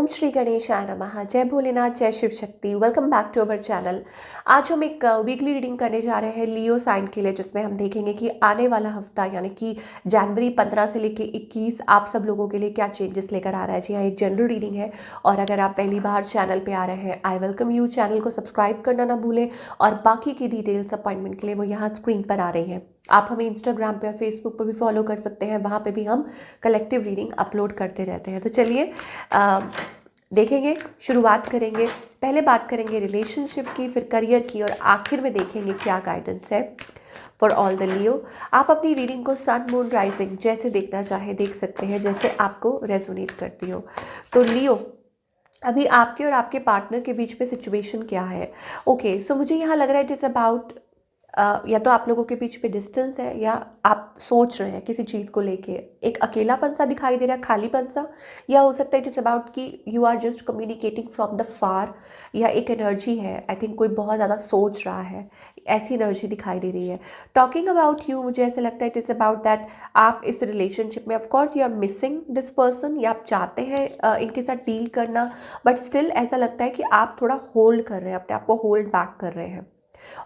ओम श्री गणेशाय नमः। जय भोलेनाथ, जय Shiv Shakti. Welcome back to our channel. आज हम एक वीकली रीडिंग करने जा रहे हैं लियो साइन के लिए, जिसमें हम देखेंगे कि आने वाला हफ्ता यानी कि जनवरी 15 से लेकर 21 आप सब लोगों के लिए क्या चेंजेस लेकर आ रहा है। जी हाँ, एक जनरल रीडिंग है और अगर आप पहली बार चैनल पे आ रहे हैं, आई वेलकम यू। चैनल को सब्सक्राइब करना ना भूलें और बाकी की डिटेल्स अपॉइंटमेंट के लिए वो यहाँ स्क्रीन पर आ रही हैं। आप हमें इंस्टाग्राम पे और फेसबुक पर भी फॉलो कर सकते हैं, वहाँ पे भी हम कलेक्टिव रीडिंग अपलोड करते रहते हैं। तो चलिए देखेंगे, शुरुआत करेंगे। पहले बात करेंगे रिलेशनशिप की, फिर करियर की और आखिर में देखेंगे क्या गाइडेंस है फॉर ऑल द लियो। आप अपनी रीडिंग को सन मून राइजिंग जैसे देखना चाहे देख सकते हैं, जैसे आपको रेजोनेट करती हो। तो लियो, अभी आपके और आपके पार्टनर के बीच में सिचुएशन क्या है? ओके, सो मुझे यहाँ लग रहा है इट इज़ अबाउट या तो आप लोगों के बीच में डिस्टेंस है या आप सोच रहे हैं किसी चीज़ को लेके, एक अकेलापन सा दिखाई दे रहा है, खालीपन सा, या हो सकता है इट इज़ अबाउट कि you are just communicating from the far, या एक एनर्जी है, आई थिंक कोई बहुत ज़्यादा सोच रहा है, ऐसी एनर्जी दिखाई दे रही है। टॉकिंग अबाउट यू, मुझे ऐसा लगता है इट इज़ अबाउट दैट आप इस रिलेशनशिप में of course you are missing this person, या आप चाहते हैं इनके साथ डील करना, बट स्टिल ऐसा लगता है कि आप थोड़ा होल्ड कर रहे हैं, अपने आप को होल्ड बैक कर रहे हैं।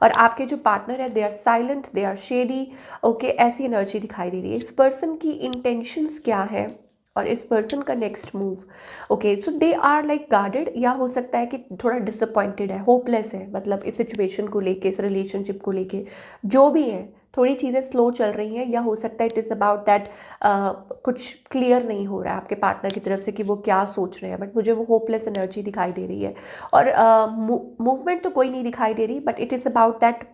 और आपके जो पार्टनर है, they are silent, they are shady. Okay, ऐसी एनर्जी दिखाई दे रही है। इस पर्सन की इंटेंशंस क्या है और इस पर्सन का next move. Okay, so they are like guarded, या हो सकता है कि थोड़ा डिसअपॉइंटेड है, होपलेस है, मतलब इस सिचुएशन को लेके, इस रिलेशनशिप को लेके जो भी है, थोड़ी चीज़ें स्लो चल रही हैं, या हो सकता है इट इज़ अबाउट दैट कुछ क्लियर नहीं हो रहा है आपके पार्टनर की तरफ से कि वो क्या सोच रहे हैं, बट मुझे वो होपलेस एनर्जी दिखाई दे रही है। और मूवमेंट तो कोई नहीं दिखाई दे रही, but it is about that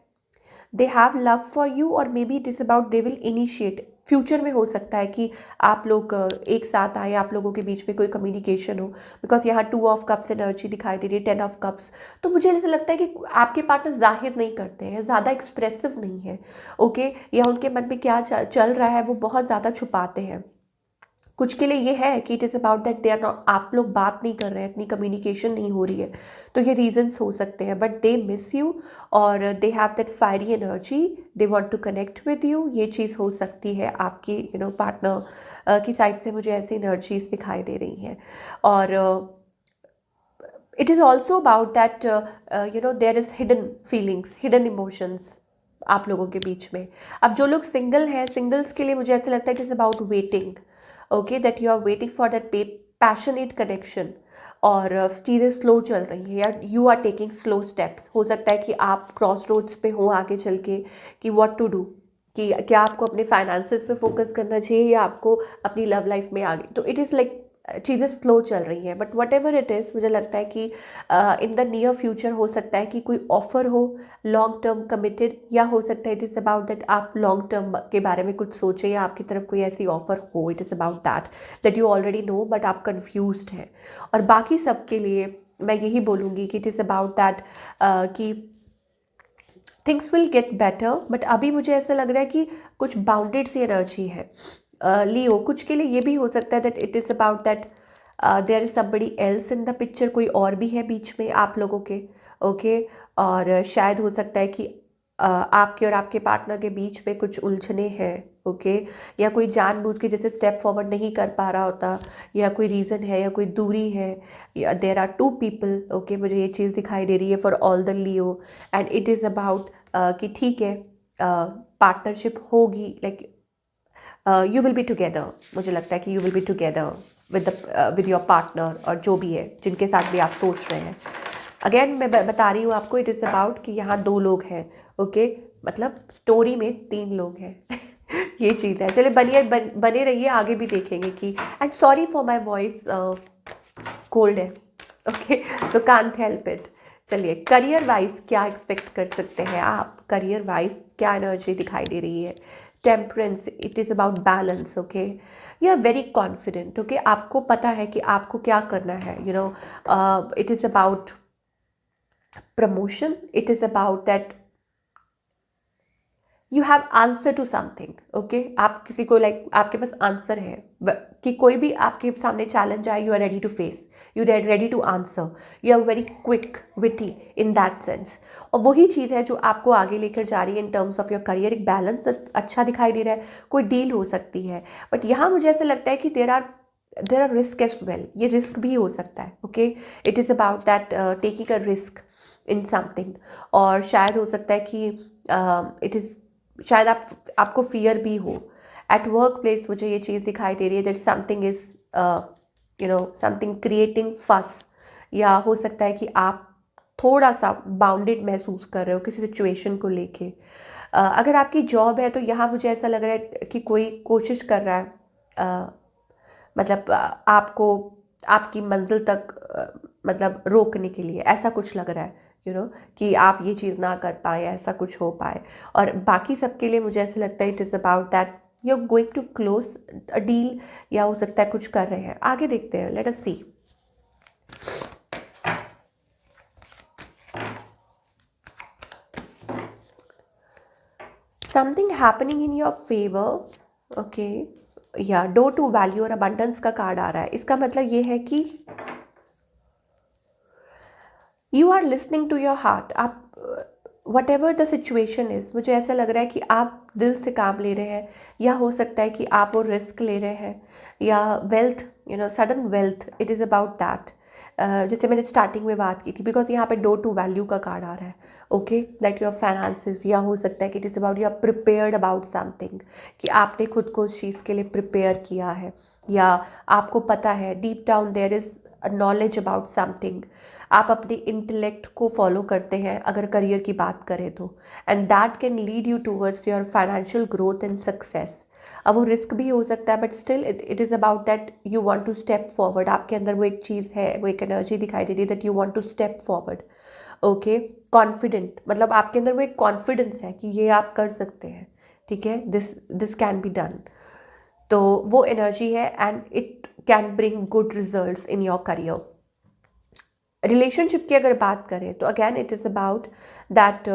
they have love for you, और maybe it is about they will initiate. Future में हो सकता है कि आप लोग एक साथ आए, आप लोगों के बीच में कोई कम्युनिकेशन हो, बिकॉज यहाँ 2 ऑफ कप्स एनर्जी दिखाई दे रही है, 10 ऑफ कप्स। तो मुझे ऐसा लगता है कि आपके पार्टनर जाहिर नहीं करते हैं, ज़्यादा एक्सप्रेसिव नहीं है। ओके, या उनके मन में क्या चल रहा है वो बहुत ज़्यादा छुपाते हैं। कुछ के लिए ये है कि it is about that they are not, आप लोग बात नहीं कर रहे हैं, इतनी कम्युनिकेशन नहीं हो रही है, तो ये रीजंस हो सकते हैं, बट दे मिस यू और they have that fiery energy, they want to connect with you. ये चीज़ हो सकती है आपकी पार्टनर की साइड से, मुझे ऐसी एनर्जीज दिखाई दे रही हैं। और it is also about that there is hidden feelings, hidden emotions आप लोगों के बीच में। अब जो लोग सिंगल हैं, सिंगल्स के लिए मुझे ऐसा लगता है it is about waiting. Okay, that you are waiting for that passionate connection, और चीज़ें स्लो चल रही हैं, या you are taking slow steps. हो सकता है कि आप क्रॉस रोड्स पे हो आगे चल के कि व्हाट टू डू, कि क्या आपको अपने फाइनेंसेस पे फोकस करना चाहिए या आपको अपनी लव लाइफ में आगे। तो इट इज़ लाइक चीज़ें स्लो चल रही हैं, but what ever it is, मुझे लगता है कि इन द नियर फ्यूचर हो सकता है कि कोई ऑफर हो लॉन्ग टर्म कमिटेड, या हो सकता है इट इज़ अबाउट दैट आप लॉन्ग टर्म के बारे में कुछ सोचें, या आपकी तरफ कोई ऐसी ऑफर हो। It is about that you already know, but आप कन्फ्यूज्ड हैं। और बाकी सब के लिए मैं यही बोलूँगी कि इट इज़ अबाउट दैट कि things will get better, but अभी मुझे ऐसा लग रहा है कि कुछ बाउंडेड सी एनर्जी है। लियो, कुछ के लिए ये भी हो सकता है that it is about that there is somebody else in the picture, कोई और भी है बीच में आप लोगों के। ओके, और शायद हो सकता है कि आपके और आपके पार्टनर के बीच में कुछ उलझने हैं। ओके, या कोई जानबूझ के जैसे स्टेप फॉरवर्ड नहीं कर पा रहा होता, या कोई रीज़न है, या कोई दूरी है, या देर आर 2 पीपल। ओके, मुझे ये चीज़ दिखाई दे रही है for all the Leo, and it is about कि ठीक है, पार्टनरशिप होगी, like you will be together. मुझे लगता है कि you will be together with your partner, और जो भी है जिनके साथ भी आप सोच रहे हैं। अगेन मैं बता रही हूँ आपको, इट इज़ अबाउट कि यहाँ 2 लोग हैं। ओके, मतलब स्टोरी में 3 लोग हैं। ये चीज़ है। चलिए बने रहिए, आगे भी देखेंगे कि, and sorry for my voice, cold है। ओके, तो कांट हेल्प इट। चलिए, करियर वाइज क्या एक्सपेक्ट कर सकते हैं आप? करियर वाइज क्या एनर्जी दिखाई दे रही है? Temperance, it is about balance. Okay, you are very confident. Okay, आपको पता है कि आपको क्या करना है। It is about promotion, it is about that you have answer to something. Okay, आप किसी को आपके पास आंसर है कि कोई भी आपके सामने चैलेंज आए, you are ready to face, you are ready to answer, you are very quick witty in that sense. और वही चीज़ है जो आपको आगे लेकर जा रही है in terms of your career. एक बैलेंस अच्छा दिखाई दे रहा है, कोई डील हो सकती है, बट यहाँ मुझे ऐसा लगता है कि there are there are risk as well, ये रिस्क भी हो सकता है. Okay, it is about that taking a risk in something. और शायद हो सकता है कि इट इज़, शायद आपको फियर भी हो. एट वर्क प्लेस मुझे ये चीज़ दिखाई दे रही है that something is something creating फस. या हो सकता है कि आप थोड़ा सा बाउंडेड महसूस कर रहे हो किसी सिचुएशन को लेके. अगर आपकी जॉब है तो यहाँ मुझे ऐसा लग रहा है कि कोई कोशिश कर रहा है मतलब आपको आपकी मंजिल तक मतलब रोकने के लिए, ऐसा कुछ लग रहा है कि आप ये चीज़ ना कर पाए, ऐसा कुछ हो पाए. और बाकी सबके लिए मुझे ऐसा लगता है it is about that you are going to close a deal, या हो सकता है कुछ कर रहे हैं. आगे देखते हैं, let us see. Something happening in your favour. Okay, या डोर टू वैल्यू और अबंडेंस का कार्ड आ रहा है. इसका मतलब ये है कि you are listening to your heart. आप whatever the situation is, मुझे ऐसा लग रहा है कि आप दिल से काम ले रहे हैं, या हो सकता है कि आप वो रिस्क ले रहे हैं, या wealth, sudden wealth, it is about that. जैसे मैंने स्टार्टिंग में बात की थी, बिकॉज यहाँ पे डोर टू वैल्यू का कार्ड आ रहा है. ओके, दैट योर फाइनेंसेस, या हो सकता है कि it is about you are prepared about something, कि आपने खुद को उस चीज़ के लिए प्रिपेयर किया है, या आपको पता है deep down there is knowledge about something. आप अपने इंटेलेक्ट को फॉलो करते हैं अगर करियर की बात करें तो, and that can lead you towards your financial growth and success. अब वो रिस्क भी हो सकता है, but still it is about that you want to step forward. आपके अंदर वो एक चीज़ है, वो एक एनर्जी दिखाई दे रही है that you want to step forward. Okay, confident, मतलब आपके अंदर वो एक कॉन्फिडेंस है कि ये आप कर सकते हैं. ठीक है, दिस कैन बी डन. तो वो एनर्जी है, and it can bring good results in your career. Relationship की अगर बात करें तो again it is about that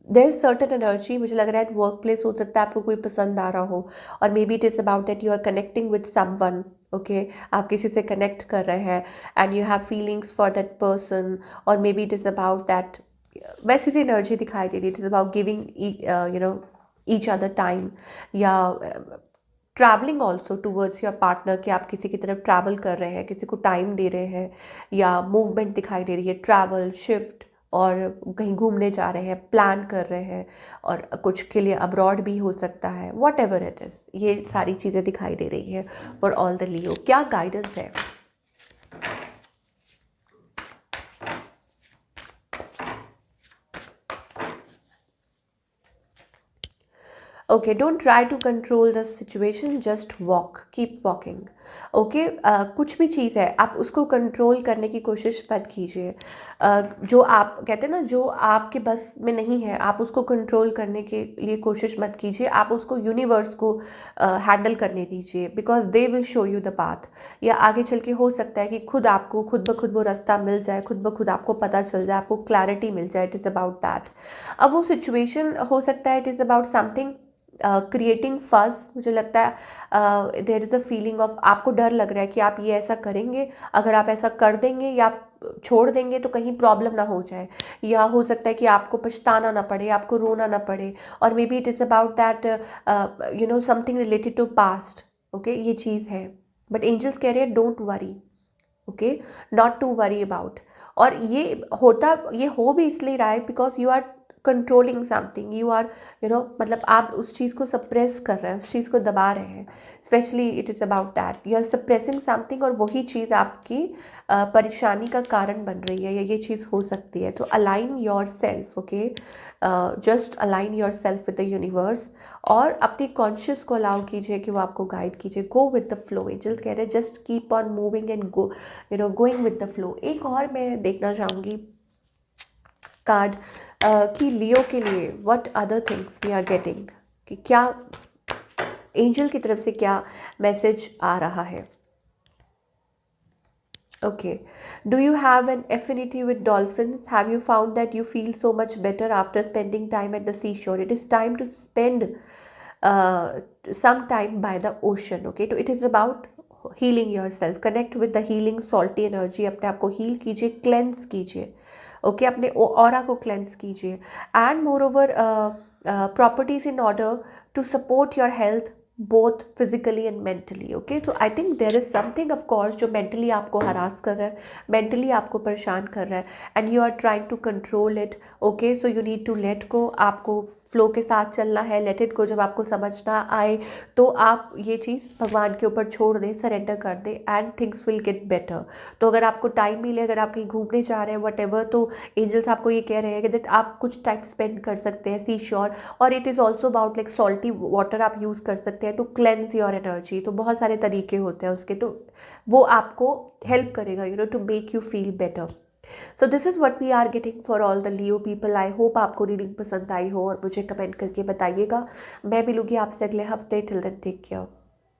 there is certain energy. मुझे लग रहा है वर्क प्लेस हो सकता है आपको कोई पसंद आ रहा हो, और maybe it is about that you are connecting with someone. Okay, आप किसी से कनेक्ट कर रहे हैं and you have feelings for that person, और maybe it is about that, वैसी सी एनर्जी दिखाई दे रही है. It is about giving each other time, या travelling also towards your partner, कि आप किसी की तरफ ट्रैवल कर रहे हैं, किसी को टाइम दे रहे हैं, या मूवमेंट दिखाई दे रही है, ट्रैवल, शिफ्ट, और कहीं घूमने जा रहे हैं, प्लान कर रहे हैं, और कुछ के लिए अब्रॉड भी हो सकता है. वॉट एवर इट इज़, ये सारी चीज़ें दिखाई दे रही है फॉर ऑल द लियो. क्या गाइडेंस है? Okay, don't try to control the situation, just walk, keep walking. Okay, कुछ भी चीज़ है आप उसको कंट्रोल करने की कोशिश मत कीजिए. जो आप कहते हैं ना, जो आपके बस में नहीं है, आप उसको कंट्रोल करने के लिए कोशिश मत कीजिए. आप उसको यूनिवर्स को हैंडल करने दीजिए, because they will show you the path. या आगे चल के हो सकता है कि खुद आपको खुद ब खुद वो रास्ता मिल जाए, खुद ब खुद आपको पता चल जाए, आपको क्लैरिटी मिल जाए. It is about that. अब वो सिचुएशन हो सकता है it is about something creating fuzz. मुझे लगता है there is a feeling of, आपको डर लग रहा है कि आप ये ऐसा करेंगे, अगर आप ऐसा कर देंगे या आप छोड़ देंगे तो कहीं प्रॉब्लम ना हो जाए, या हो सकता है कि आपको पछताना ना पड़े, आपको रोना ना पड़े. और maybe it is about that something related to past. Okay, ये चीज़ है, बट एंजल्स कह रहे हैं don't worry. Okay, not to worry about. और ये हो भी इसलिए रहा है because you are controlling something, you are मतलब आप उस चीज़ को सप्रेस कर रहे हैं, उस चीज़ को दबा रहे हैं. Specially it is about that you are suppressing something, और वही चीज़ आपकी परेशानी का कारण बन रही है, या ये चीज़ हो सकती है. तो align your self. Okay, just align your self with the universe, और अपनी कॉन्शियस को अलाउ कीजिए कि वो आपको गाइड कीजिए. Go with the flow. Angels कह रहे हैं just keep on moving and go, going with the flow. एक और मैं देखना चाहूँगी कार्ड कि लियो के लिए what other things we are getting, कि क्या एंजल की तरफ से क्या मैसेज आ रहा है. Okay. Do you have an affinity with dolphins? Have you found that you feel so much better after spending time at the seashore? It is time to spend uh, some time by the ocean. Okay. तो it is about healing yourself. Connect with the healing salty energy. अपने आप को heal कीजिए, cleanse कीजिए. Okay, अपने aura को cleanse कीजिए. And moreover, properties in order to support your health, both physically and mentally. Okay, तो I think there is something of course जो मेंटली आपको हरास कर रहा है, मेंटली आपको परेशान कर रहा है, and you are trying to control it. Okay, so you need to let go, आपको फ्लो के साथ चलना है। लेट इट गो, जब आपको समझ ना आए तो आप ये चीज़ भगवान के ऊपर छोड़ दें, सरेंडर कर दें, and things will get better. तो अगर आपको टाइम मिले, अगर आप कहीं घूमने जा रहे हैं वट एवर, तो एंजल्स आपको ये कह रहे हैं कि दैट आप कुछ टाइम स्पेंड कर सकते हैं सी श्योर। और it is also about like salty water आप यूज़ कर सकते हैं टू क्लेंस योर एनर्जी। तो बहुत सारे तरीके होते हैं उसके, तो वो आपको हेल्प करेगा to make you feel better. So this is what we are getting for all the Leo people. I hope आपको रीडिंग पसंद आई हो और मुझे कमेंट करके बताइएगा। मैं मिलूंगी आपसे अगले हफ्ते। Till then take care.